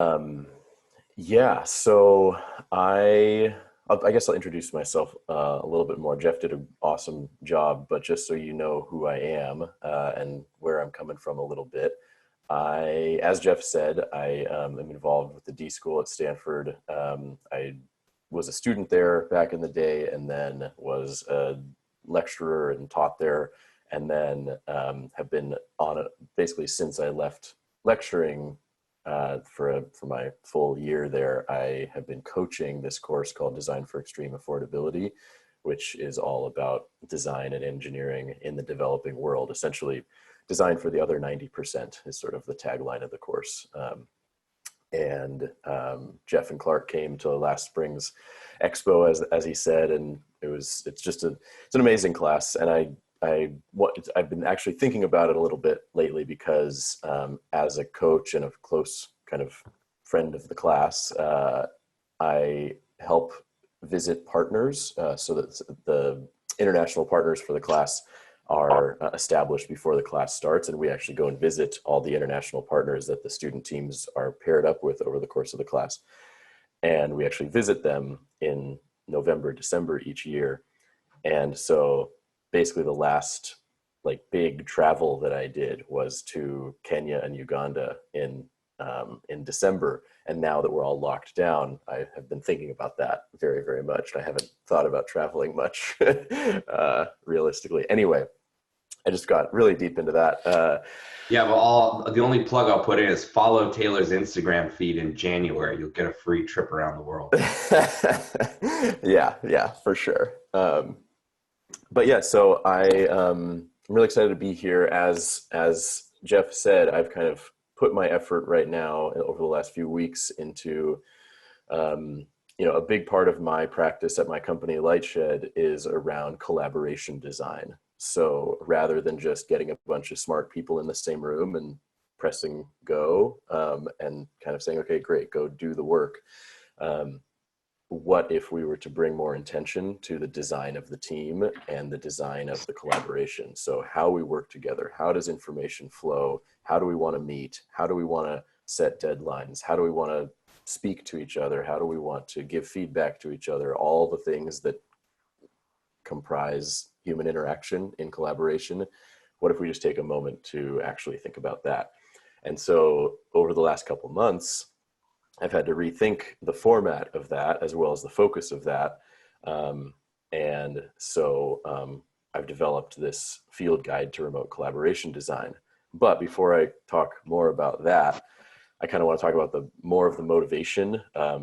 Um, yeah, so I guess I'll introduce myself a little bit more. Jeff did an awesome job, but just so you know who I am and where I'm coming from a little bit, as Jeff said, I am involved with the D School at Stanford. I was a student there back in the day, and then was a lecturer and taught there, and then have been on it basically since I left lecturing for my full year there. I have been coaching this course called Design for Extreme Affordability, which is all about design and engineering in the developing world. Essentially, design for the other 90% is sort of the tagline of the course. Jeff and Clark came to last spring's expo, as he said, and it's an amazing class. And I've been actually thinking about it a little bit lately because as a coach and a close kind of friend of the class, I help visit partners so that the international partners for the class are established before the class starts. And we actually go and visit all the international partners that the student teams are paired up with over the course of the class. And we actually visit them in November, December each year. And so basically the last like big travel that I did was to Kenya and Uganda in December. And now that we're all locked down, I have been thinking about that very, very much. I haven't thought about traveling much realistically. Anyway, I just got really deep into that. Yeah, well, the only plug I'll put in is follow Taylor's Instagram feed in January. You'll get a free trip around the world. Yeah, for sure. But yeah, so I'm really excited to be here. As Jeff said, I've kind of put my effort right now over the last few weeks into, a big part of my practice at my company, Lightshed, is around collaboration design. So rather than just getting a bunch of smart people in the same room and pressing go and kind of saying, okay, great, go do the work. What if we were to bring more intention to the design of the team and the design of the collaboration? So how we work together, how does information flow? How do we want to meet? How do we want to set deadlines? How do we want to speak to each other? How do we want to give feedback to each other? All the things that comprise human interaction in collaboration. What if we just take a moment to actually think about that? And so over the last couple months, I've had to rethink the format of that as well as the focus of that. And so I've developed this field guide to remote collaboration design. But before I talk more about that, I kind of want to talk about more of the motivation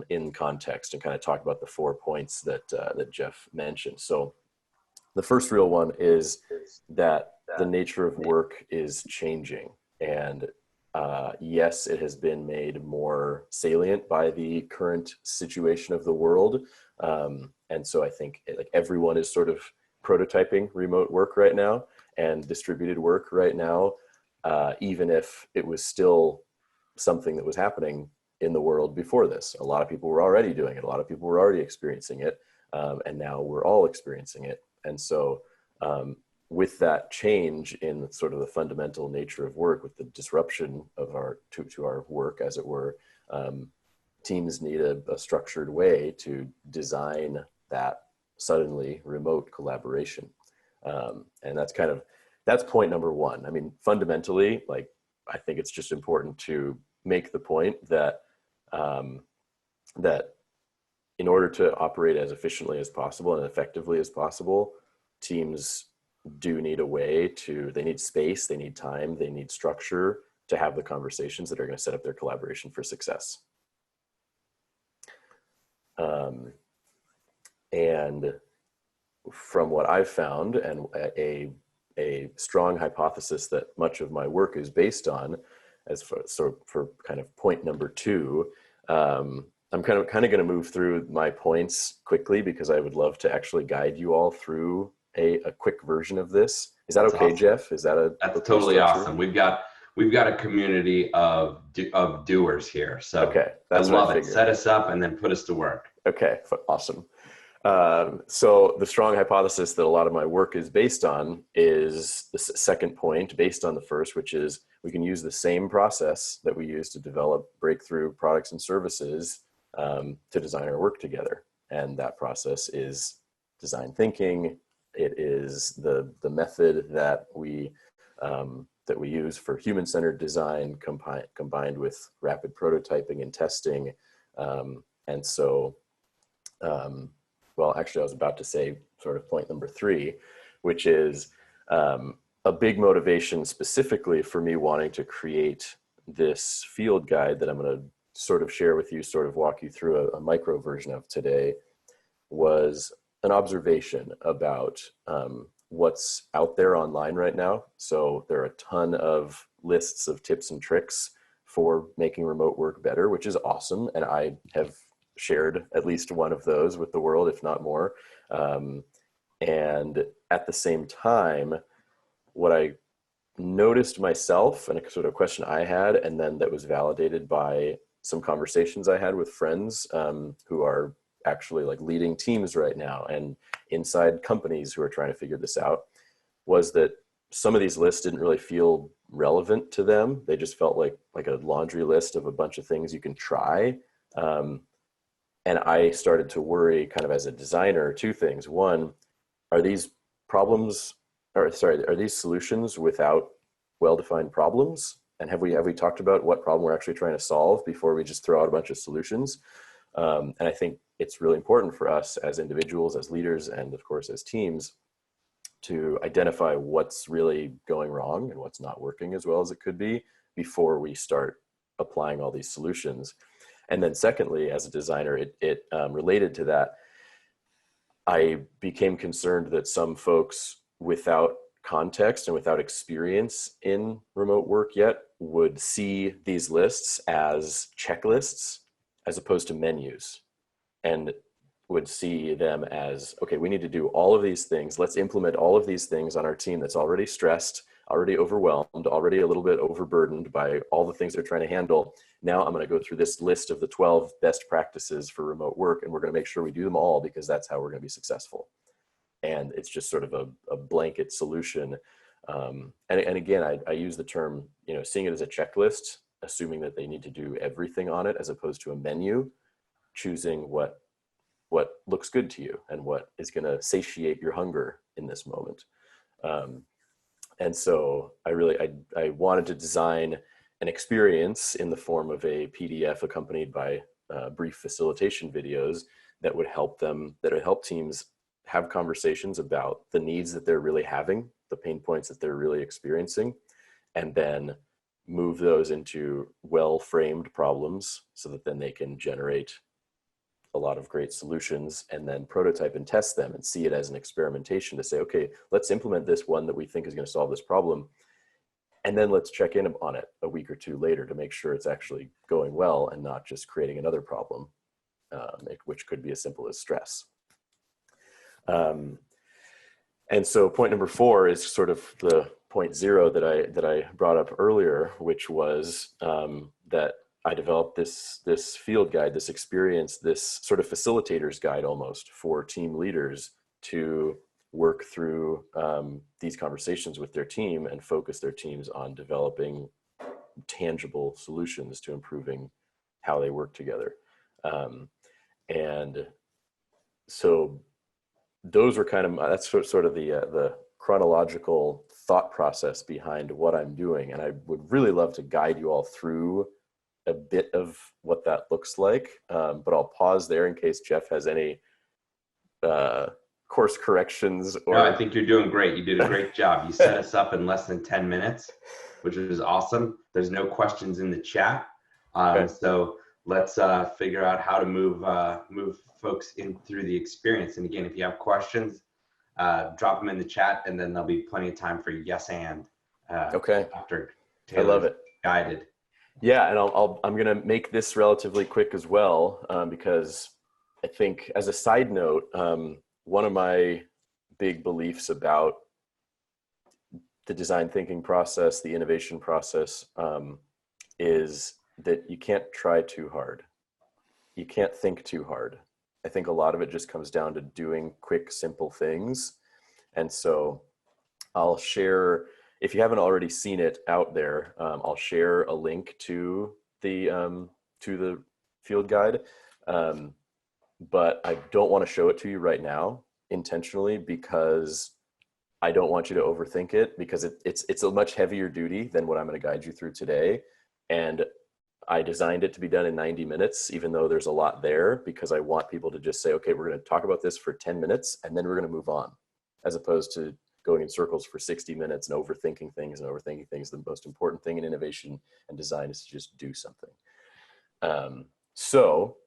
in context and kind of talk about the 4 points that Jeff mentioned. So the first real one is that the nature of work is changing. And yes, it has been made more salient by the current situation of the world. And so I think like everyone is sort of prototyping remote work right now and distributed work right now, even if it was still something that was happening in the world before this. A lot of people were already doing it. A lot of people were already experiencing it. And now we're all experiencing it. And so with that change in sort of the fundamental nature of work, with the disruption of to our work, as it were, teams need a structured way to design that suddenly remote collaboration. And that's point number one. I mean, fundamentally, like, I think it's just important to make the point that that in order to operate as efficiently as possible and effectively as possible, teams do need a way they need space, they need time, they need structure to have the conversations that are going to set up their collaboration for success. And from what I've found, and a strong hypothesis that much of my work is based on, for kind of point number two, I'm kind of going to move through my points quickly because I would love to actually guide you all through a quick version of this. Is that That's okay, awesome. Jeff? That's totally awesome. We've got a community of doers here. So okay, I that's love what I it. figured. Set us up and then put us to work. Okay, awesome. So the strong hypothesis that a lot of my work is based on is the second point based on the first, which is we can use the same process that we use to develop breakthrough products and services to design our work together. And that process is design thinking. It is the method that we use for human-centered design combined with rapid prototyping and testing. And so, well, actually, I was about to say sort of point number 3, which is a big motivation specifically for me wanting to create this field guide that I'm going to sort of share with you, sort of walk you through a micro version of today, was an observation about what's out there online right now. So there are a ton of lists of tips and tricks for making remote work better, which is awesome. And I have shared at least one of those with the world, if not more. And at the same time, what I noticed myself, and a sort of question I had, and then that was validated by some conversations I had with friends who are actually like leading teams right now and inside companies who are trying to figure this out, was that some of these lists didn't really feel relevant to them. They just felt like a laundry list of a bunch of things you can try. And I started to worry kind of as a designer, 2 things. One, are these are these solutions without well-defined problems? And have we talked about what problem we're actually trying to solve before we just throw out a bunch of solutions? And I think it's really important for us as individuals, as leaders, and of course as teams, to identify what's really going wrong and what's not working as well as it could be before we start applying all these solutions. And then secondly, as a designer, it related to that, I became concerned that some folks without context and without experience in remote work yet would see these lists as checklists as opposed to menus, and would see them as, okay, we need to do all of these things. Let's implement all of these things on our team that's already stressed, already overwhelmed, already a little bit overburdened by all the things they're trying to handle. Now I'm going to go through this list of the 12 best practices for remote work, and we're going to make sure we do them all because that's how we're going to be successful. And it's just sort of a blanket solution. And again, I use the term, seeing it as a checklist, assuming that they need to do everything on it as opposed to a menu, choosing what looks good to you and what is going to satiate your hunger in this moment. And so I wanted to design an experience in the form of a PDF accompanied by brief facilitation videos that would help teams have conversations about the needs that they're really having, the pain points that they're really experiencing, and then move those into well-framed problems so that then they can generate a lot of great solutions and then prototype and test them and see it as an experimentation to say, okay, let's implement this one that we think is going to solve this problem. And then let's check in on it a week or 2 later to make sure it's actually going well and not just creating another problem, which could be as simple as stress. And so point number 4 is sort of the point 0 that I brought up earlier, which was that I developed this field guide, this experience, this sort of facilitator's guide almost for team leaders to work through these conversations with their team and focus their teams on developing tangible solutions to improving how they work together. And so those were that's sort of the chronological thought process behind what I'm doing. And I would really love to guide you all through a bit of what that looks like. But I'll pause there in case Jeff has any course corrections. No, I think you're doing great. You did a great job. You set us up in less than 10 minutes, which is awesome. There's no questions in the chat. Okay. So let's figure out how to move folks in through the experience. And again, if you have questions, drop them in the chat, and then there'll be plenty of time for yes and okay. After Taylor's I love it. Guided. Yeah, and I'm going to make this relatively quick as well, because I think, as a side note, one of my big beliefs about the design thinking process, the innovation process, is that you can't try too hard. You can't think too hard. I think a lot of it just comes down to doing quick, simple things. And so I'll share, if you haven't already seen it out there, I'll share a link to the field guide. But I don't want to show it to you right now intentionally, because I don't want you to overthink it, because it's a much heavier duty than what I'm going to guide you through today. And I designed it to be done in 90 minutes, even though there's a lot there, because I want people to just say, okay, we're going to talk about this for 10 minutes and then we're going to move on, as opposed to going in circles for 60 minutes and overthinking things and overthinking things. The most important thing in innovation and design is to just do something. So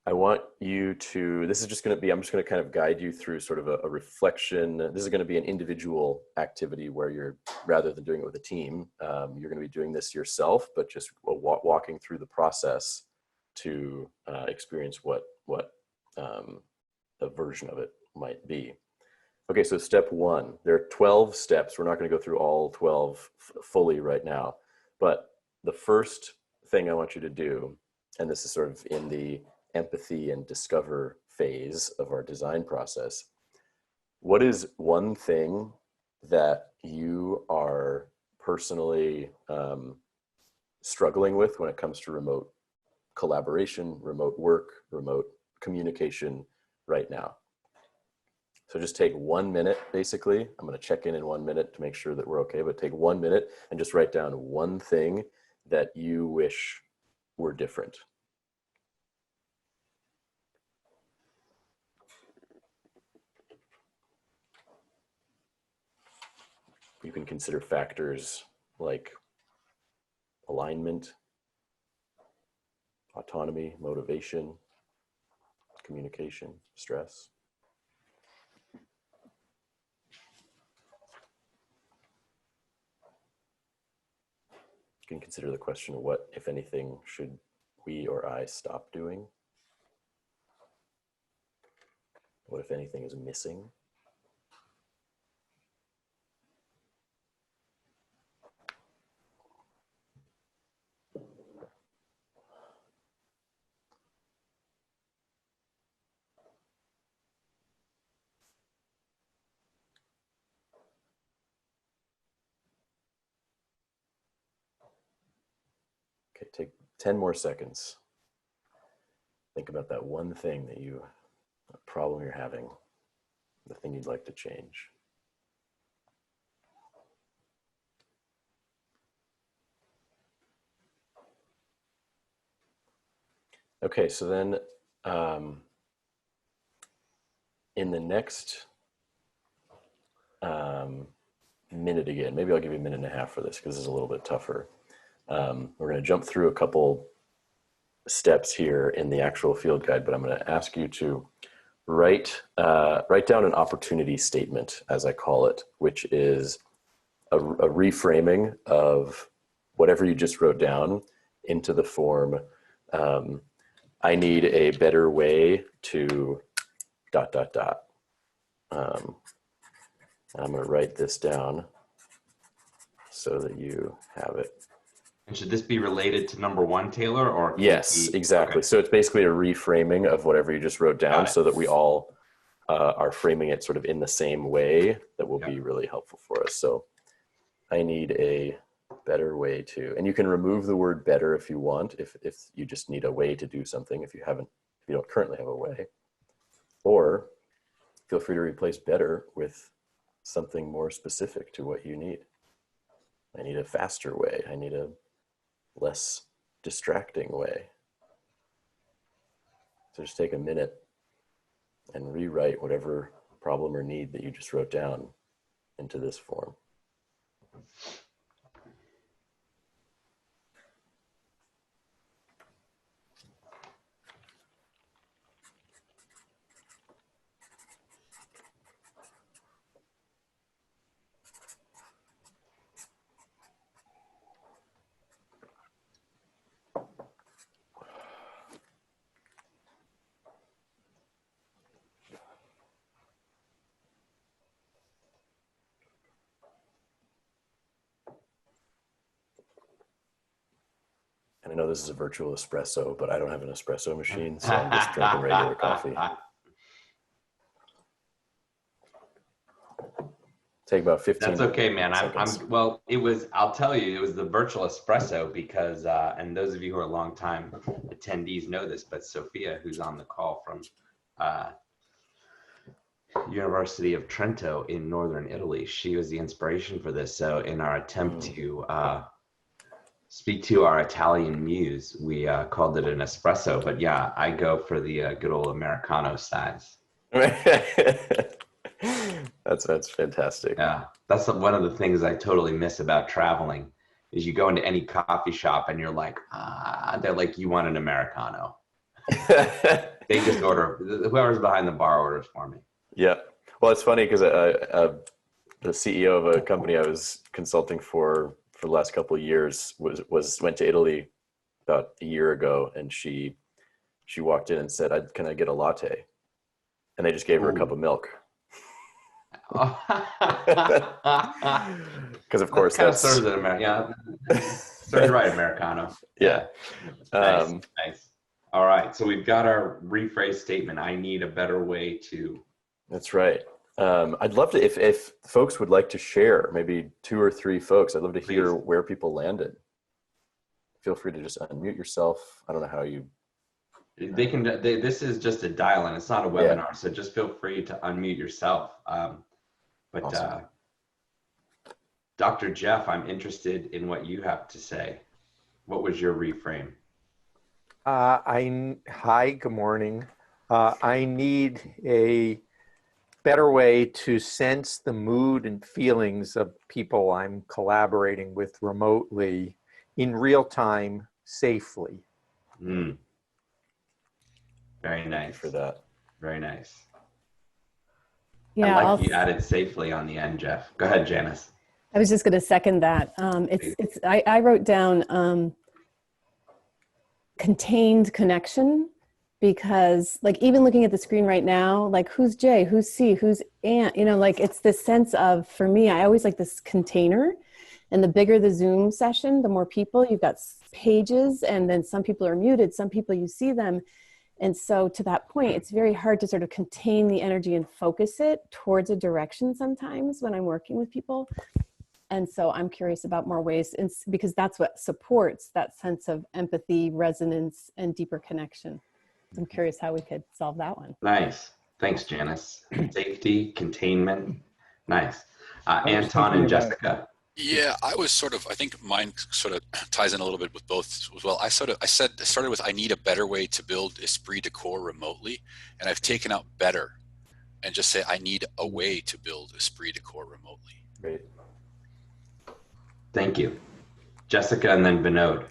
I want you to, this is just going to be, I'm just going to kind of guide you through sort of a reflection. This is going to be an individual activity where you're, rather than doing it with a team, you're going to be doing this yourself, but just walking through the process to experience what a version of it might be. Okay, so step one, there are 12 steps. We're not going to go through all 12 fully right now, but the first thing I want you to do, and this is sort of in the empathy and discover phase of our design process. What is one thing that you are personally struggling with when it comes to remote collaboration, remote work, remote communication right now? So just take 1 minute, basically. I'm going to check in 1 minute to make sure that we're okay, but take 1 minute and just write down one thing that you wish were different. You can consider factors like alignment, autonomy, motivation, communication, stress. You can consider the question, what, if anything, should we or I stop doing? What, if anything, is missing? Okay, take 10 more seconds. Think about that one thing that you, a problem you're having, the thing you'd like to change. Okay, so then in the next minute again, maybe I'll give you a minute and a half for this because this is a little bit tougher. We're going to jump through a couple steps here in the actual field guide, but I'm going to ask you to write down an opportunity statement, as I call it, which is a reframing of whatever you just wrote down into the form, I need a better way to ... I'm going to write this down so that you have it. And should this be related to number one, Taylor, or? Yes, exactly. Okay. So it's basically a reframing of whatever you just wrote down so that we all are framing it sort of in the same way that will be really helpful for us. So I need a better way to, and you can remove the word better if you want, if you just need a way to do something, if you don't currently have a way, or feel free to replace better with something more specific to what you need. I need a faster way. I need a less distracting way. So just take a minute and rewrite whatever problem or need that you just wrote down into this form. And I know this is a virtual espresso, but I don't have an espresso machine, so I'm just drinking regular coffee. Take about 15 That's okay, man. seconds. Well, I'll tell you, it was the virtual espresso because, and those of you who are longtime attendees know this, but Sophia, who's on the call from University of Trento in Northern Italy, she was the inspiration for this. So in our attempt to speak to our Italian muse, we called it an espresso, but yeah, I go for the good old Americano size. That's fantastic. Yeah, that's one of the things I totally miss about traveling is you go into any coffee shop and you're like, they're like, you want an Americano. They just order, whoever's behind the bar orders for me. Yeah. Well, it's funny because the CEO of a company I was consulting for the last couple of years went to Italy about a year ago, and she walked in and said, "Can I get a latte?" And they just gave her a cup of milk. Because of course that's kind of serves it American. Yeah, serves right Americano. Yeah. Nice. All right, so we've got our rephrase statement. I need a better way to. That's right. I'd love to, if folks would like to share, maybe 2 or 3 folks, I'd love to hear where people landed. Feel free to just unmute yourself. I don't know how you. They can. This is just a dial-in. It's not a webinar, so just feel free to unmute yourself. But awesome. Dr. Jeff, I'm interested in what you have to say. What was your reframe? Hi, good morning. I need a better way to sense the mood and feelings of people I'm collaborating with remotely in real time safely. Very nice. For that. Very nice. Yeah, I like you added safely on the end, Jeff. Go ahead, Janice. I was just going to second that. I wrote down contained connection, because like even looking at the screen right now, like who's Jay, who's C, who's Aunt, like it's this sense of, for me, I always like this container, and the bigger the Zoom session, the more people, you've got pages, and then some people are muted, some people you see them. And so to that point, it's very hard to sort of contain the energy and focus it towards a direction sometimes when I'm working with people. And so I'm curious about more ways, because that's what supports that sense of empathy, resonance, and deeper connection. I'm curious how we could solve that one. Nice. Thanks, Janice. Safety, containment. Nice. Anton and Jessica. Yeah, I think mine sort of ties in a little bit with both as well. I started with, I need a better way to build esprit de corps remotely. And I've taken out better and just say, I need a way to build esprit de corps remotely. Great. Thank you. Jessica and then Vinod.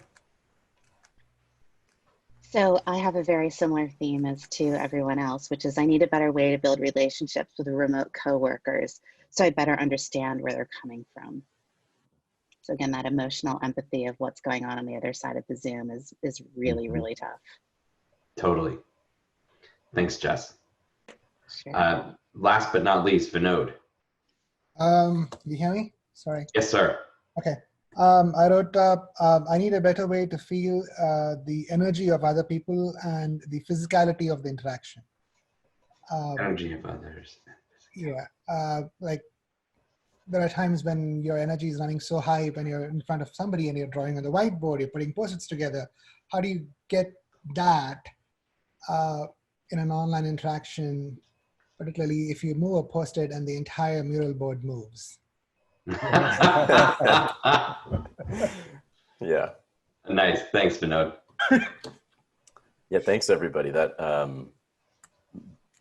So I have a very similar theme as to everyone else, which is I need a better way to build relationships with remote coworkers so I better understand where they're coming from. So again, that emotional empathy of what's going on the other side of the Zoom is really, really tough. Totally. Thanks, Jess. Sure. Last but not least, Vinod. You hear me? Sorry. Yes, sir. Okay. I wrote up, I need a better way to feel the energy of other people and the physicality of the interaction. Energy of others. Yeah. Like there are times when your energy is running so high when you're in front of somebody and you're drawing on the whiteboard, you're putting post-its together. How do you get that in an online interaction, particularly if you move a post-it and the entire mural board moves? Yeah. Nice. Thanks, Vinod. Yeah. Thanks, everybody. That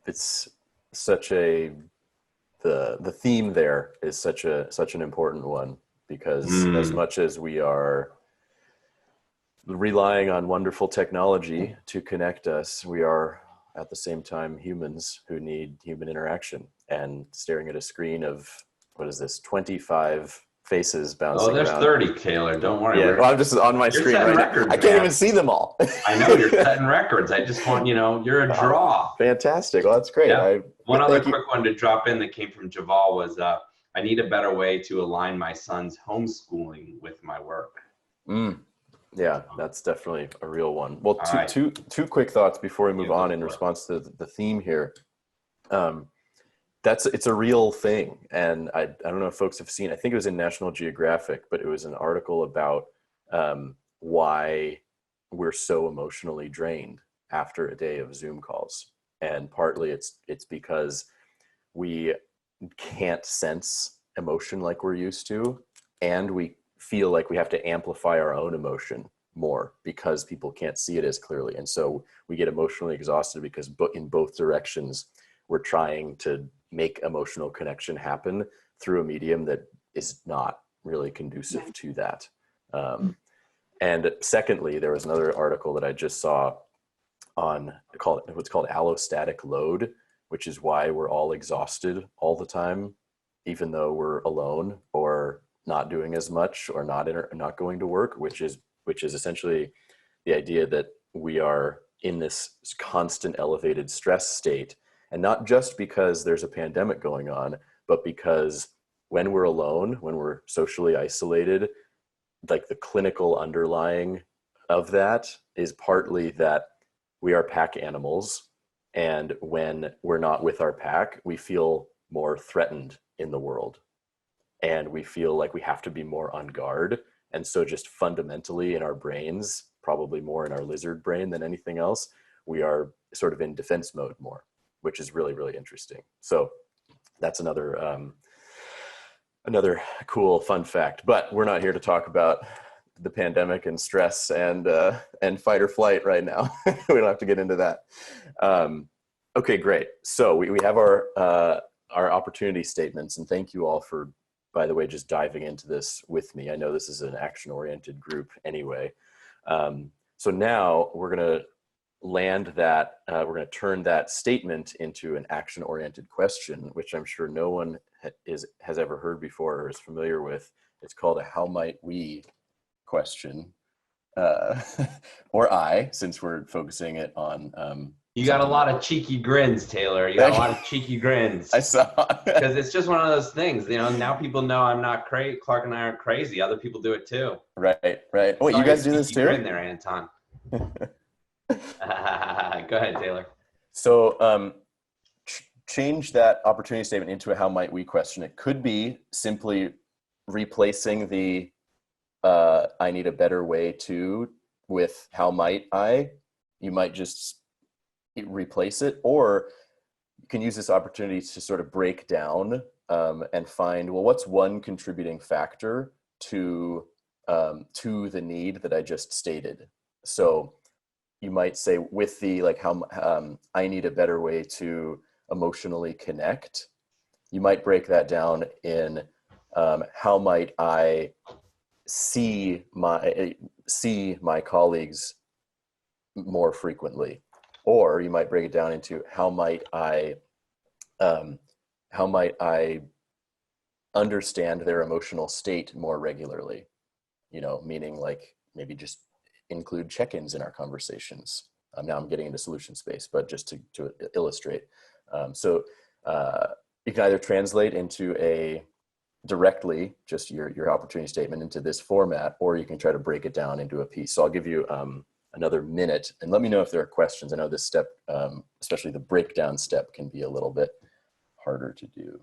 it's such the theme there is such an important one, because as much as we are relying on wonderful technology to connect us, we are at the same time humans who need human interaction, and staring at a screen of, what is this, 25 faces bouncing around. Oh, there's 30, Taylor. Don't worry. Yeah, well, I'm just on my screen right now. I can't even see them all. I know, you're setting records. I just want, you're a draw. Fantastic. Well, that's great. Yeah. One other quick one to drop in that came from Javal was, I need a better way to align my son's homeschooling with my work. Yeah, that's definitely a real one. Well, All right. two quick thoughts before we move Yeah, go on in for it. response to the theme here. It's a real thing, and I don't know if folks have seen. I think it was in National Geographic, but it was an article about why we're so emotionally drained after a day of Zoom calls, and partly it's because we can't sense emotion like we're used to, and we feel like we have to amplify our own emotion more because people can't see it as clearly, and so we get emotionally exhausted because in both directions we're trying to make emotional connection happen through a medium that is not really conducive to that. And secondly, there was another article that I just saw on what's called allostatic load, which is why we're all exhausted all the time, even though we're alone or not doing as much or not going to work, which is essentially the idea that we are in this constant elevated stress state. And not just because there's a pandemic going on, but because when we're alone, when we're socially isolated, like the clinical underlying of that is partly that we are pack animals. And when we're not with our pack, we feel more threatened in the world. And we feel like we have to be more on guard. And so just fundamentally in our brains, probably more in our lizard brain than anything else, we are sort of in defense mode more, which is really, really interesting. So that's another cool fun fact. But we're not here to talk about the pandemic and stress and fight or flight right now. We don't have to get into that. Okay, great. So we have our opportunity statements, and thank you all for, by the way, just diving into this with me. I know this is an action-oriented group anyway. So now we're going to land that, we're going to turn that statement into an action-oriented question, which I'm sure no one has ever heard before or is familiar with. It's called a how might we question, or I, since we're focusing it on. You got a lot of cheeky grins, Taylor. You got a lot of cheeky grins. I saw. Because it's just one of those things, now people know I'm not crazy. Clark and I aren't crazy. Other people do it too. Right. Wait, you guys do this too? Grin there, Anton. Go ahead, Taylor. So change that opportunity statement into a how might we question. It could be simply replacing the I need a better way to with how might I. You might just replace it, or you can use this opportunity to sort of break down and find, well, what's one contributing factor to the need that I just stated. So you might say with the how I need a better way to emotionally connect. You might break that down in how might I see my colleagues more frequently, or you might break it down into how might I understand their emotional state more regularly, meaning like maybe just include check-ins in our conversations. Now I'm getting into solution space, but just to illustrate. So you can either translate into directly just your opportunity statement into this format, or you can try to break it down into a piece. So I'll give you another minute and let me know if there are questions. I know this step, especially the breakdown step, can be a little bit harder to do.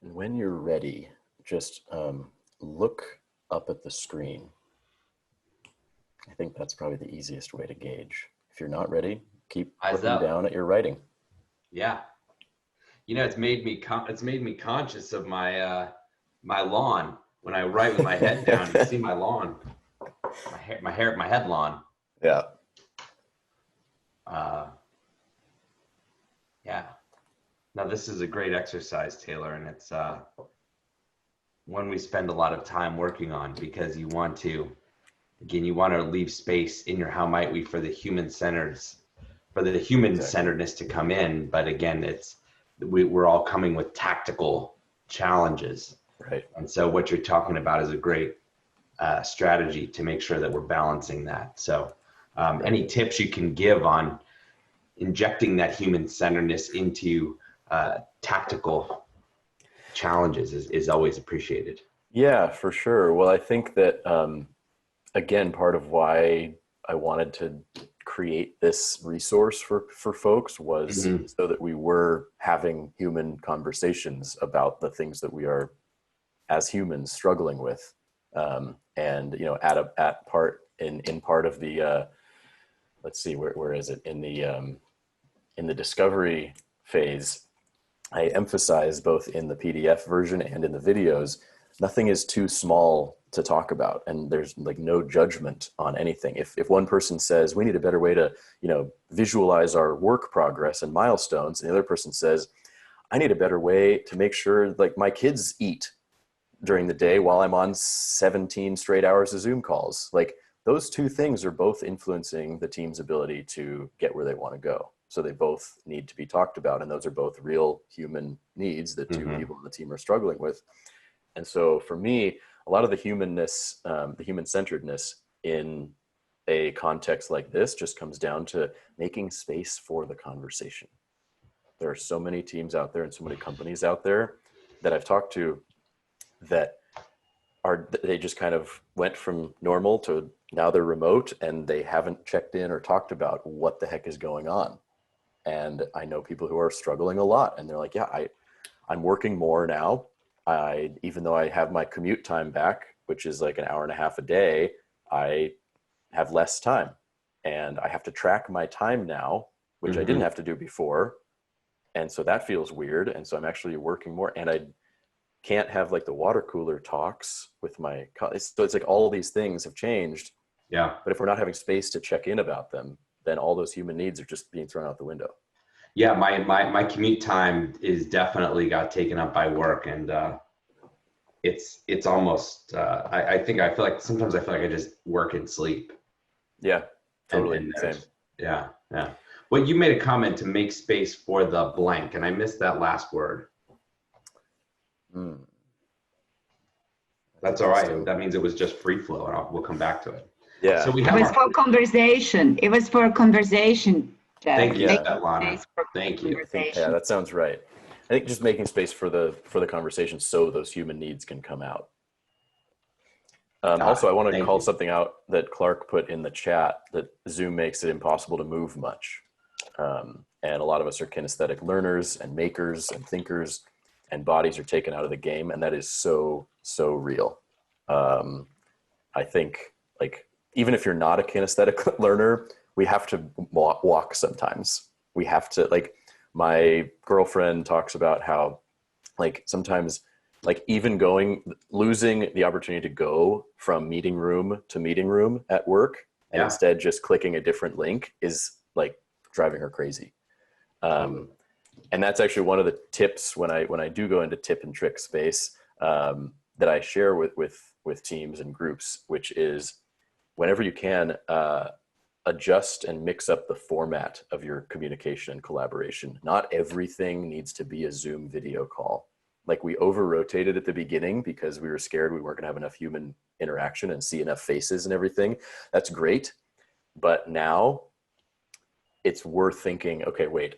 And when you're ready, just look up at the screen. I think that's probably the easiest way to gauge. If you're not ready, keep looking down at your writing. Yeah. It's made me conscious of my my lawn. when I write with my head down, you see my lawn, my head lawn. Yeah. Yeah. Now this is a great exercise, Taylor, and it's one we spend a lot of time working on, because you want to leave space in your how might we for the human-centeredness to come in. But again, we're all coming with tactical challenges. Right. And so what you're talking about is a great strategy to make sure that we're balancing that. So any tips you can give on injecting that human-centeredness into tactical challenges is always appreciated. Yeah, for sure. Well, I think that, again, part of why I wanted to create this resource for folks was so that we were having human conversations about the things that we are, as humans, struggling with. And, you know, at part in part of the, let's see, where is it? In the discovery phase, I emphasize both in the PDF version and in the videos, nothing is too small to talk about, and there's like no judgment on anything. If one person says we need a better way to, you know, visualize our work progress and milestones, and the other person says I need a better way to make sure like my kids eat during the day while I'm on 17 straight hours of Zoom calls, like those two things are both influencing the team's ability to get where they want to go. So they both need to be talked about, and those are both real human needs that two people on the team are struggling with. And so for me, a lot of the humanness, the human-centeredness in a context like this just comes down to making space for the conversation. There are so many teams out there and so many companies out there that I've talked to that they just kind of went from normal to now they're remote, and they haven't checked in or talked about what the heck is going on. And I know people who are struggling a lot, and they're like, yeah, I'm working more now. Even though I have my commute time back, which is like an hour and a half a day, I have less time, and I have to track my time now, which I didn't have to do before. And so that feels weird. And so I'm actually working more, and I can't have like the water cooler talks with my colleagues. So it's like all these things have changed. Yeah. But if we're not having space to check in about them, then all those human needs are just being thrown out the window. Yeah, my commute time is definitely got taken up by work, and it's almost I feel like sometimes I feel like I just work and sleep. Yeah, totally. And Same. Yeah. Well, you made a comment to make space for the blank, and I missed that last word. That's all right. That means it was just free flow, and we'll come back to it. Yeah. So It was for conversation. It was for conversation. Jeff. Thank you, Yeah. Svetlana. Thank you. Yeah, that sounds right. I think just making space for the conversation so those human needs can come out. Also, I want to call something out that Clark put in the chat, that Zoom makes it impossible to move much. And a lot of us are kinesthetic learners and makers and thinkers, and bodies are taken out of the game. And that is so, so real. I think like, even if you're not a kinesthetic learner, we have to walk sometimes. We have to, like, my girlfriend talks about how like sometimes like even losing the opportunity to go from meeting room to meeting room at work and instead just clicking a different link is like driving her crazy. And that's actually one of the tips when I do go into tip and trick space that I share with teams and groups, which is whenever you can, adjust and mix up the format of your communication and collaboration. Not everything needs to be a Zoom video call. Like we over-rotated at the beginning because we were scared we weren't gonna have enough human interaction and see enough faces and everything. That's great. But now it's worth thinking, okay, wait,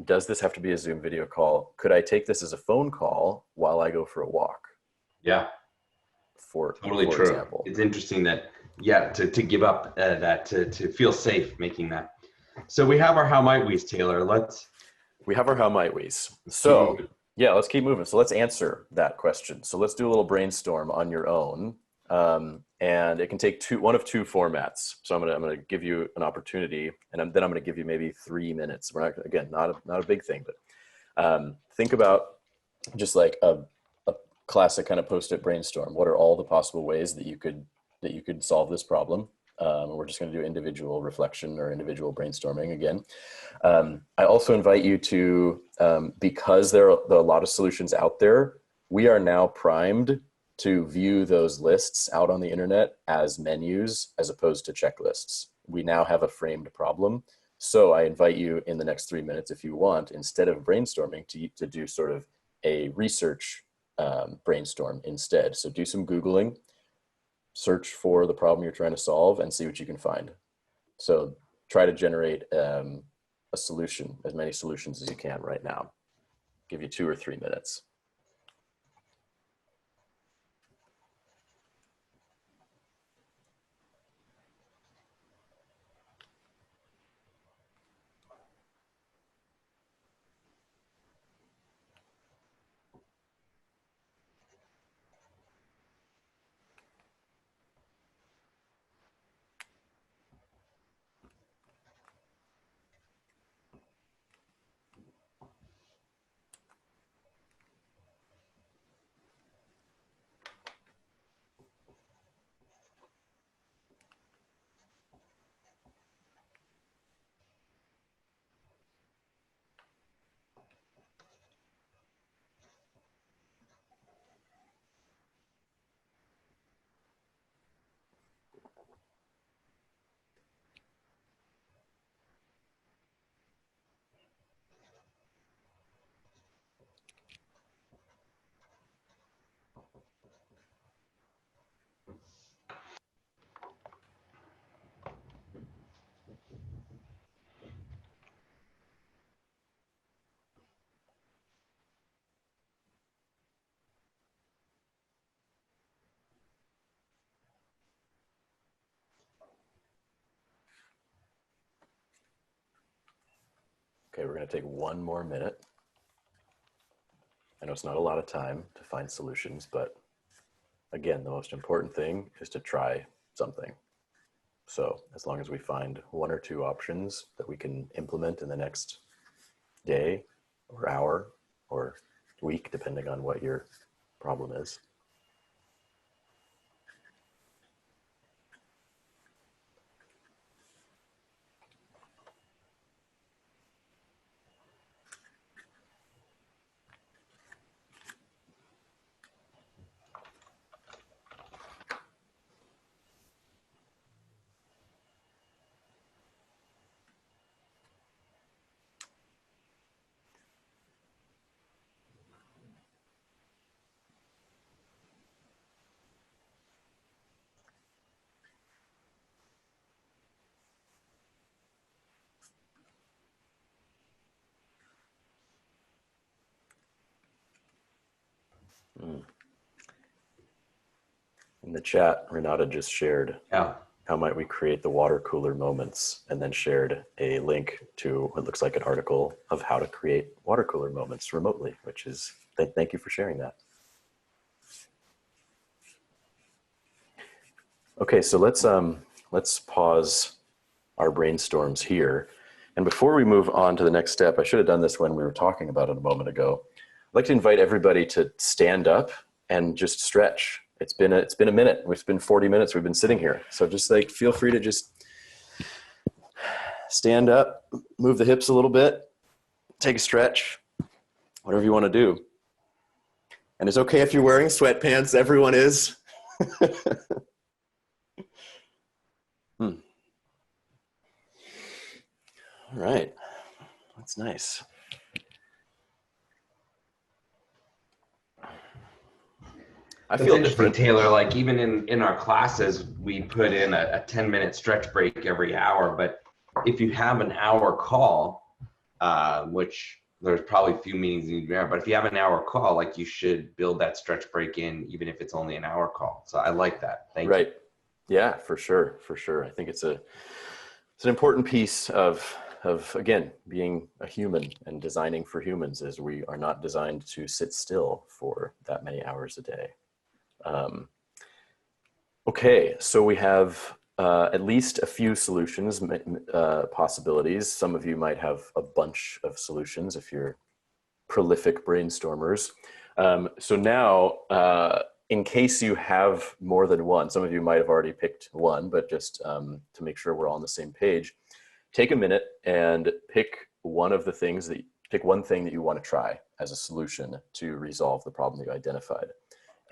does this have to be a Zoom video call? Could I take this as a phone call while I go for a walk? Yeah. Totally true. Example. It's interesting that, to give up that, to feel safe making that. So we have our how might we's, Taylor. We have our how might we's. So yeah, let's keep moving. So let's answer that question. So let's do a little brainstorm on your own. And it can take one of two formats. So I'm gonna give you an opportunity, and then I'm gonna give you maybe 3 minutes. We're not a big thing, but think about just like classic kind of post-it brainstorm. What are all the possible ways that you could solve this problem? We're just going to do individual reflection or individual brainstorming again. I also invite you to, because there are a lot of solutions out there, we are now primed to view those lists out on the internet as menus as opposed to checklists. We now have a framed problem. So I invite you in the next 3 minutes, if you want, instead of brainstorming, to do sort of a research brainstorm instead. So do some Googling, search for the problem you're trying to solve, and see what you can find. So try to generate a solution, as many solutions as you can right now. Give you 2 or 3 minutes. Okay, we're going to take 1 more minute. I know it's not a lot of time to find solutions, but again, the most important thing is to try something. So as long as we find 1 or 2 options that we can implement in the next day or hour or week, depending on what your problem is. In the chat, Renata just shared, how might we create the water cooler moments, and then shared a link to what looks like an article of how to create water cooler moments remotely, which is, thank you for sharing that. Okay, so let's pause our brainstorms here. And before we move on to the next step, I should have done this when we were talking about it a moment ago. I'd like to invite everybody to stand up and just stretch. It's been a minute. It's been 40 minutes we've been sitting here. So just like, feel free to just stand up, move the hips a little bit, take a stretch, whatever you want to do. And it's okay if you're wearing sweatpants, everyone is. All right, that's nice. I feel different, Taylor. Like even in our classes, we put in a 10-minute stretch break every hour. But if you have an hour call, which there's probably a few meetings in there, but if you have an hour call, like you should build that stretch break in, even if it's only an hour call. So I like that. Thank you. Right. Yeah, for sure. For sure. I think it's an important piece of again, being a human and designing for humans, is we are not designed to sit still for that many hours a day. Okay, so we have at least a few solutions, possibilities. Some of you might have a bunch of solutions if you're prolific brainstormers. So now, in case you have more than one, some of you might have already picked one, but just to make sure we're all on the same page, take a minute and pick one thing that you want to try as a solution to resolve the problem that you identified.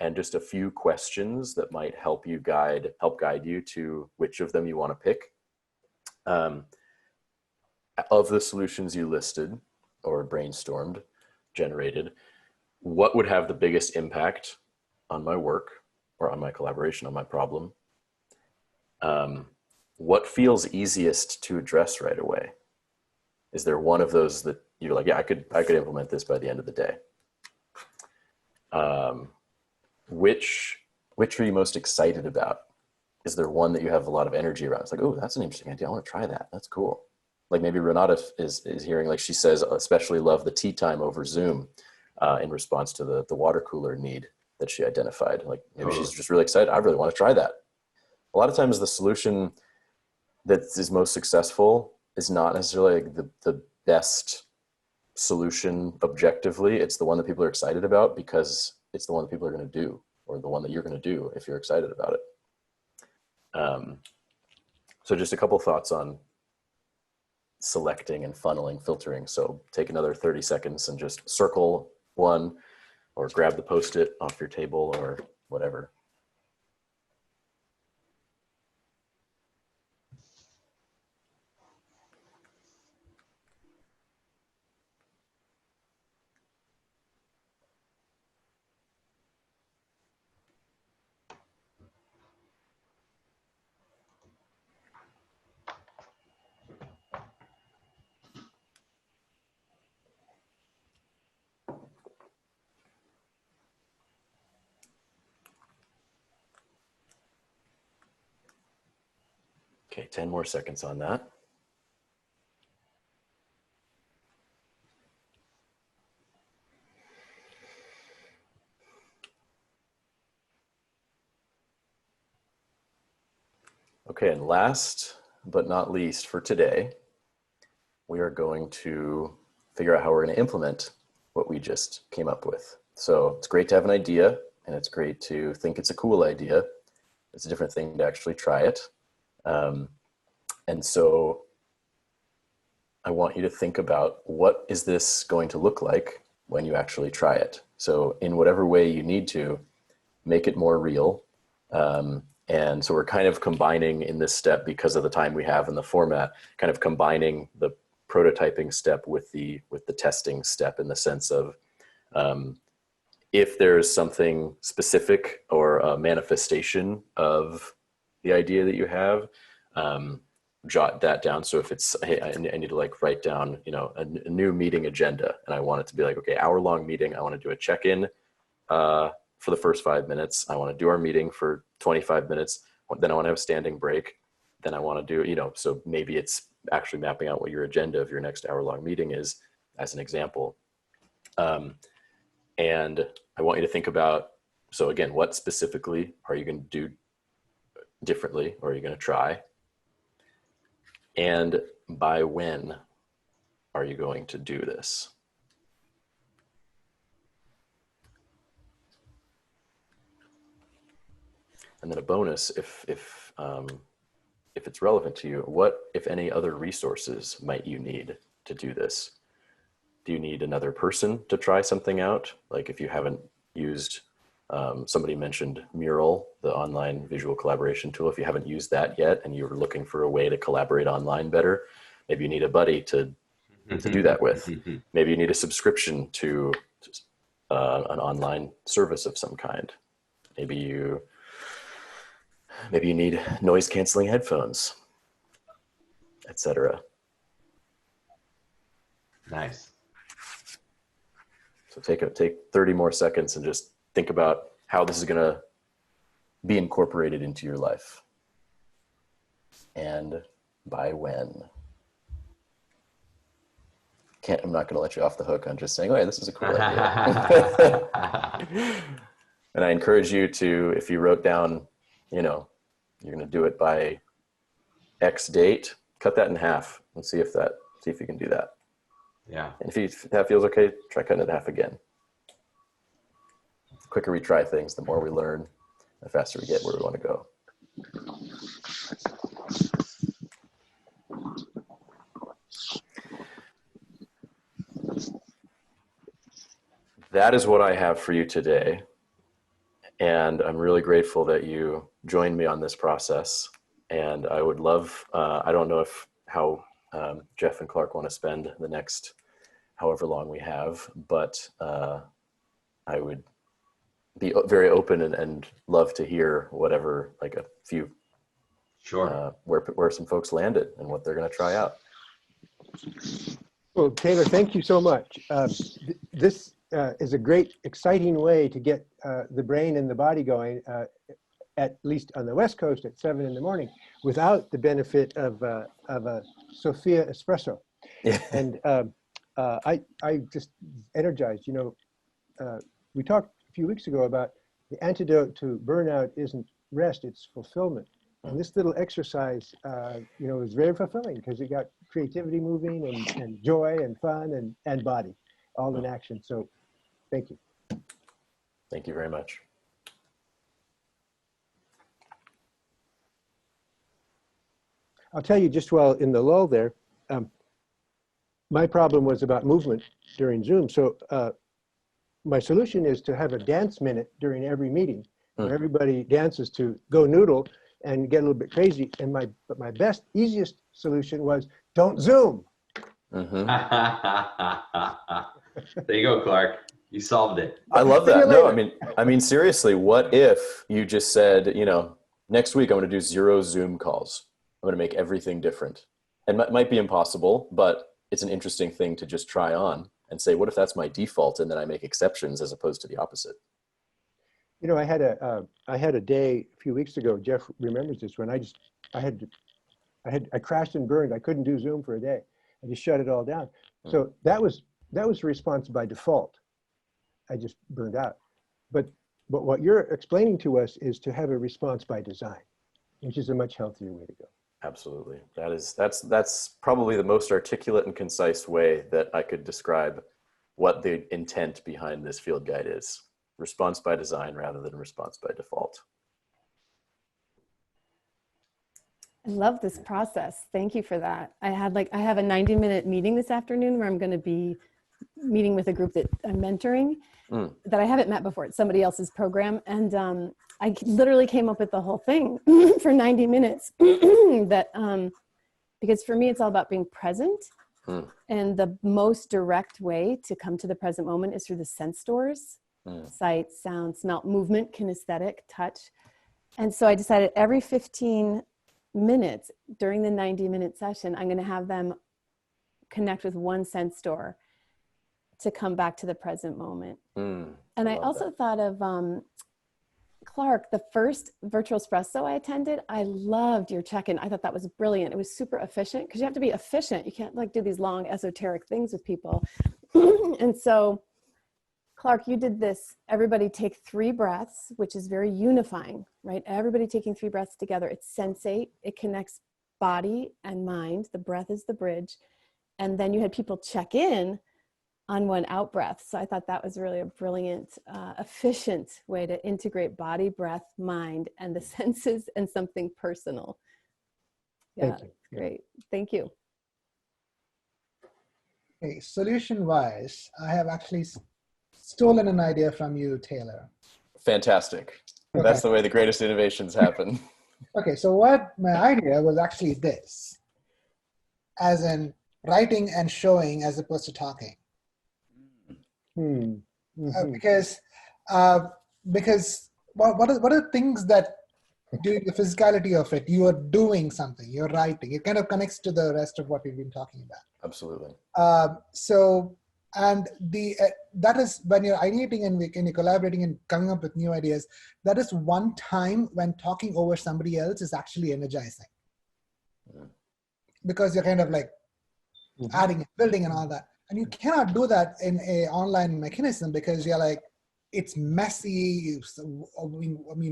And just a few questions that might help guide you to which of them you want to pick. Of the solutions you listed or brainstormed, generated, what would have the biggest impact on my work or on my collaboration, on my problem? What feels easiest to address right away? Is there one of those that you're like, yeah, I could implement this by the end of the day? Which are you most excited about? Is there one that you have a lot of energy around? It's like, oh, that's an interesting idea. I want to try that. That's cool. Like maybe Renata is hearing, like she says, especially love the tea time over Zoom in response to the water cooler need that she identified. Like maybe she's just really excited. I really want to try that. A lot of times the solution that is most successful is not necessarily like the best solution objectively. It's the one that people are excited about because it's the one that people are going to do, or the one that you're going to do if you're excited about it. So just a couple thoughts on selecting and funneling, filtering. So take another 30 seconds and just circle one, or grab the Post-it off your table or whatever. Okay, 10 more seconds on that. Okay, and last but not least for today, we are going to figure out how we're going to implement what we just came up with. So it's great to have an idea, and it's great to think it's a cool idea. It's a different thing to actually try it. And so I want you to think about, what is this going to look like when you actually try it? So in whatever way you need to, make it more real. And so we're kind of combining in this step, because of the time we have in the format, kind of combining the prototyping step with the testing step, in the sense of if there's something specific or a manifestation of the idea that you have, jot that down. So if it's, hey, I need to like write down, you know, a new meeting agenda, and I want it to be like, okay, hour-long meeting. I want to do a check-in for the first 5 minutes. I want to do our meeting for 25 minutes. Then I want to have a standing break. Then I want to do, you know, so maybe it's actually mapping out what your agenda of your next hour-long meeting is, as an example. And I want you to think about, so again, what specifically are you going to do differently, or are you going to try? And by when are you going to do this? And then a bonus, if it's relevant to you, what, if any, other resources might you need to do this? Do you need another person to try something out? Like if you haven't used, somebody mentioned Mural, the online visual collaboration tool. If you haven't used that yet and you're looking for a way to collaborate online better, maybe you need a buddy to do that with. Maybe you need a subscription to an online service of some kind. Maybe you need noise canceling headphones, etc. Nice. So take 30 more seconds and just think about how this is going to be incorporated into your life, and by when. I'm not going to let you off the hook on just saying, oh yeah, this is a cool idea. And I encourage you to, if you wrote down, you know, you're going to do it by X date, cut that in half and see if you can do that. Yeah. And if that feels okay, try cutting it in half again. quicker we try things, the more we learn, the faster we get where we want to go. That is what I have for you today. And I'm really grateful that you joined me on this process. And I would love, I don't know how Jeff and Clark want to spend the next however long we have, but I would be very open and love to hear whatever, like a few, Sure. Where some folks landed and what they're going to try out. Well, Taylor, thank you so much. This is a great, exciting way to get the brain and the body going, at least on the West Coast at 7 in the morning, without the benefit of a Sophia Espresso. And I just energized. We talked a few weeks ago about the antidote to burnout isn't rest, it's fulfillment. And this little exercise, was very fulfilling because it got creativity moving and joy and fun and body all in action. So thank you. Thank you very much. I'll tell you just while in the lull there, my problem was about movement during Zoom. So my solution is to have a dance minute during every meeting where everybody dances to Go Noodle and get a little bit crazy. And my best, easiest solution was don't Zoom. There you go, Clark. You solved it. I love that. No, I mean, seriously, what if you just said, next week I'm going to do 0 Zoom calls. I'm going to make everything different. And it might be impossible, but it's an interesting thing to just try on and say, what if that's my default? And then I make exceptions as opposed to the opposite. I had a day a few weeks ago. Jeff remembers this when I crashed and burned. I couldn't do Zoom for a day. I just shut it all down. So that was a response by default. I just burned out. But what you're explaining to us is to have a response by design, which is a much healthier way to go. Absolutely. That's probably the most articulate and concise way that I could describe what the intent behind this field guide is. Response by design rather than response by default. I love this process. Thank you for that. I have a 90-minute meeting this afternoon where I'm going to be meeting with a group that I'm mentoring that I haven't met before. It's somebody else's program. And I literally came up with the whole thing for 90 minutes because for me, it's all about being present. And the most direct way to come to the present moment is through the sense doors, sight, sound, smell, movement, kinesthetic, touch. And so I decided every 15 minutes during the 90-minute session, I'm going to have them connect with one sense door to come back to the present moment. And I also thought of Clark, the first virtual espresso I attended, I loved your check-in. I thought that was brilliant. It was super efficient because you have to be efficient. You can't do these long esoteric things with people. And so Clark, you did this, everybody take 3 breaths, which is very unifying, right? Everybody taking 3 breaths together. It's sensate, it connects body and mind. The breath is the bridge. And then you had people check in on 1 out breath. So I thought that was really a brilliant, efficient way to integrate body, breath, mind, and the senses and something personal. Yeah, Thank you. Great. Thank you. Okay, solution-wise, I have actually stolen an idea from you, Taylor. Fantastic. Okay. That's the way the greatest innovations happen. Okay, so what my idea was actually this, as in writing and showing as opposed to talking. Because what are things that do the physicality of it? You are doing something, you're writing. It kind of connects to the rest of what we've been talking about. Absolutely. And that is when you're ideating and you're collaborating and coming up with new ideas, that is one time when talking over somebody else is actually energizing. Because you're kind of like adding and building and all that. And you cannot do that in a online mechanism because you're like, it's messy.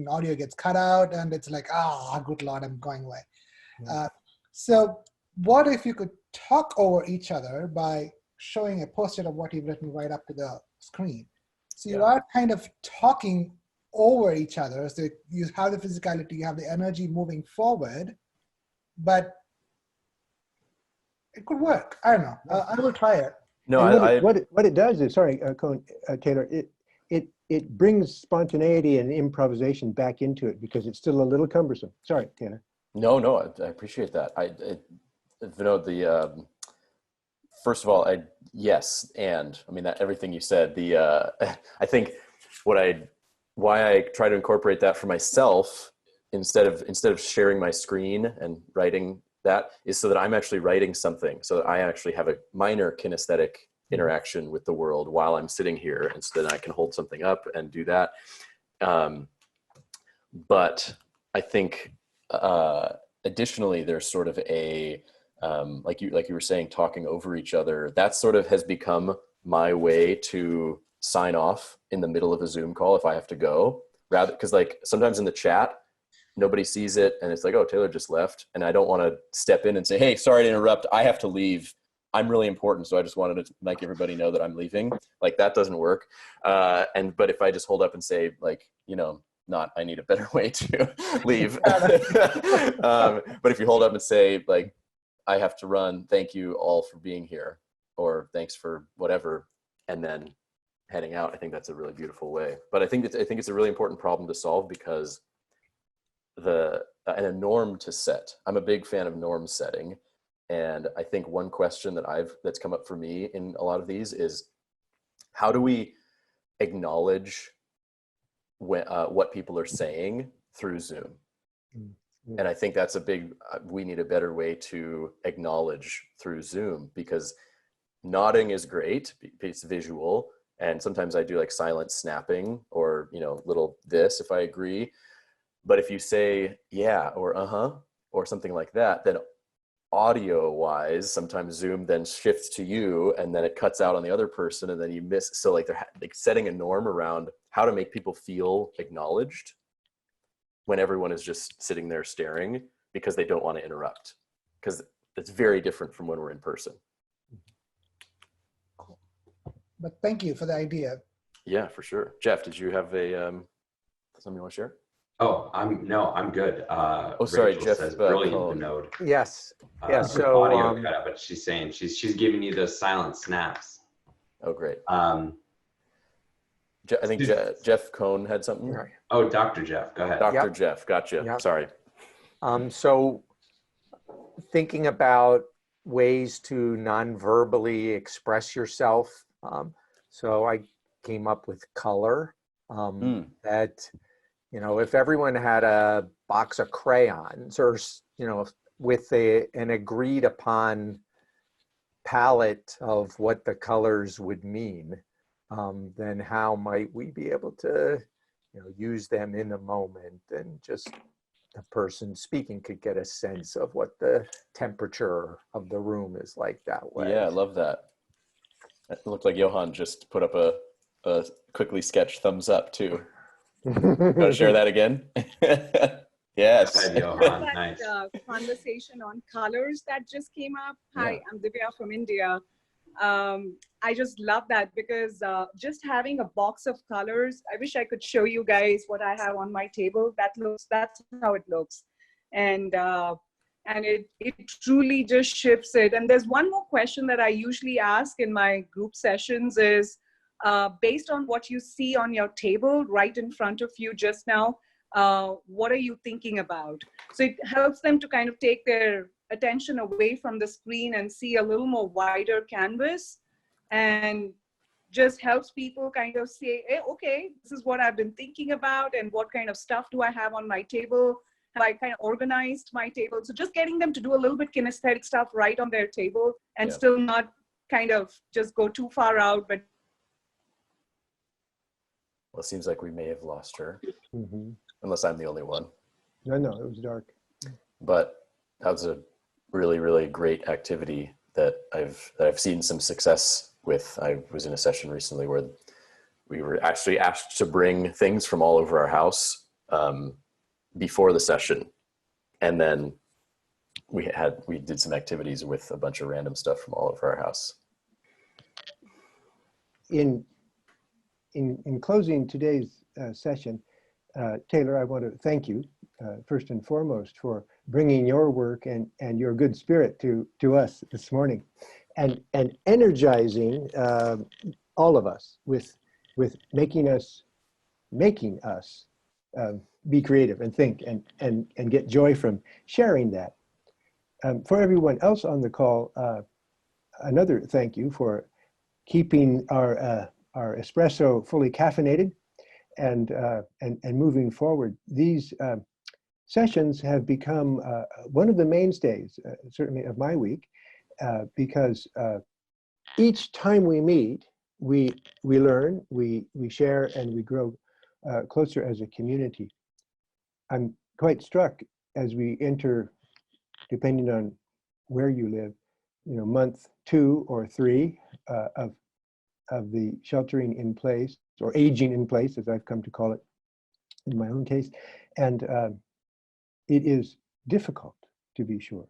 Audio gets cut out and it's like, good Lord, I'm going away. So what if you could talk over each other by showing a post-it of what you've written right up to the screen? So you are kind of talking over each other. So you have the physicality, you have the energy moving forward, but it could work. I don't know. I will try it. No, what it does is, sorry, Taylor, it brings spontaneity and improvisation back into it because it's still a little cumbersome. Sorry, Taylor. No, I appreciate that. Vinod, first of all, yes, and I mean that everything you said. I think why I try to incorporate that for myself instead of sharing my screen and writing that is so that I'm actually writing something, so that I actually have a minor kinesthetic interaction with the world while I'm sitting here, and so that I can hold something up and do that. But I think additionally, there's sort of a like you were saying, talking over each other. That sort of has become my way to sign off in the middle of a Zoom call if I have to go. Rather, because like sometimes in the chat, nobody sees it and it's like, oh, Taylor just left. And I don't want to step in and say, hey, sorry to interrupt. I have to leave. I'm really important. So I just wanted to make everybody know that I'm leaving. Like that doesn't work. But if I just hold up and say like, I need a better way to leave. But if you hold up and say like, I have to run, thank you all for being here, or thanks for whatever, and then heading out, I think that's a really beautiful way. But I think it's a really important problem to solve because and a norm to set. I'm a big fan of norm setting. And I think one question that's come up for me in a lot of these is, how do we acknowledge what people are saying through Zoom? Mm-hmm. And I think that's we need a better way to acknowledge through Zoom, because nodding is great, it's visual. And sometimes I do like silent snapping or, little this if I agree. But if you say, yeah, or uh-huh, or something like that, then audio wise, sometimes Zoom then shifts to you and then it cuts out on the other person and then you miss. So like they're like setting a norm around how to make people feel acknowledged when everyone is just sitting there staring because they don't want to interrupt, because it's very different from when we're in person. Cool. But thank you for the idea. Yeah, for sure. Jeff, did you have something you want to share? Oh, I'm good. Sorry, Rachel Jeff. says brilliant, Vinod. Yes. Yeah. So audio cut out, but she's saying she's giving you those silent snaps. Oh, great. I think Jeff Cohn had something. Right. Oh, Dr. Jeff, go ahead. Dr. Jeff, gotcha. Yep. Sorry. So thinking about ways to non-verbally express yourself. So I came up with color. That, if everyone had a box of crayons or, with an agreed upon palette of what the colors would mean, then how might we be able to, use them in the moment, and just the person speaking could get a sense of what the temperature of the room is like that way. Yeah, I love that. It looked like Johan just put up a quickly sketched thumbs up too. Want to share that again? Yes. Go ahead, Johan. Nice. Conversation on colors that just came up. Hi, I'm Divya from India. I just love that because just having a box of colors, I wish I could show you guys what I have on my table. That's how it looks. And it truly just shifts it. And there's one more question that I usually ask in my group sessions is, based on what you see on your table right in front of you just now, what are you thinking about? So it helps them to kind of take their attention away from the screen and see a little more wider canvas, and just helps people kind of say, hey, okay, this is what I've been thinking about, and what kind of stuff do I have on my table? Have I kind of organized my table? So just getting them to do a little bit kinesthetic stuff right on their table, and still not kind of just go too far out, but well, it seems like we may have lost her, unless I'm the only one. No, it was dark. But that was a really, really great activity that I've seen some success with. I was in a session recently where we were actually asked to bring things from all over our house before the session, and then we did some activities with a bunch of random stuff from all over our house. in closing today's session, Taylor, I want to thank you first and foremost for bringing your work and your good spirit to us this morning, and energizing all of us with making us be creative and think and get joy from sharing that. For everyone else on the call, another thank you for keeping our espresso fully caffeinated and moving forward. These sessions have become one of the mainstays, certainly of my week, because each time we meet, we learn, we share, and we grow closer as a community. I'm quite struck as we enter, depending on where you live, month 2 or 3 of the sheltering in place, or aging in place, as I've come to call it in my own case. And it is difficult, to be sure.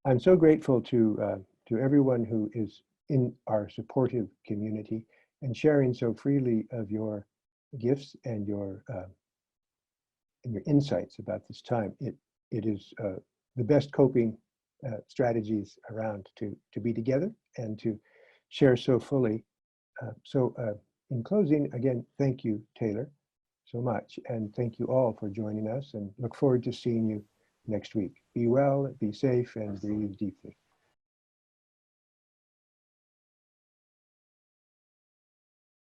I'm so grateful to everyone who is in our supportive community and sharing so freely of your gifts and your insights about this time. It is the best coping strategies around to be together and to share so fully. So in closing, again, thank you, Taylor, so much. And thank you all for joining us, and look forward to seeing you next week. Be well, be safe, and breathe deeply.